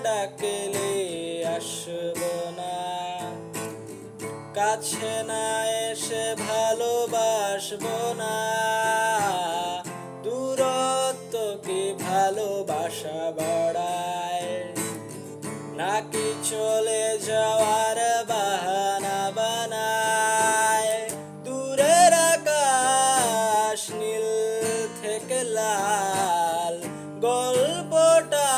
ডাকলে আসব না, কাছে না এসে ভালোবাসবো না। দূরত্ব কি ভালোবাসা বাড়ায়, নাকি চলে যাওয়ার বাহানা বানায়? দূরের আকাশ নীল থেকে লাল, গল্পটা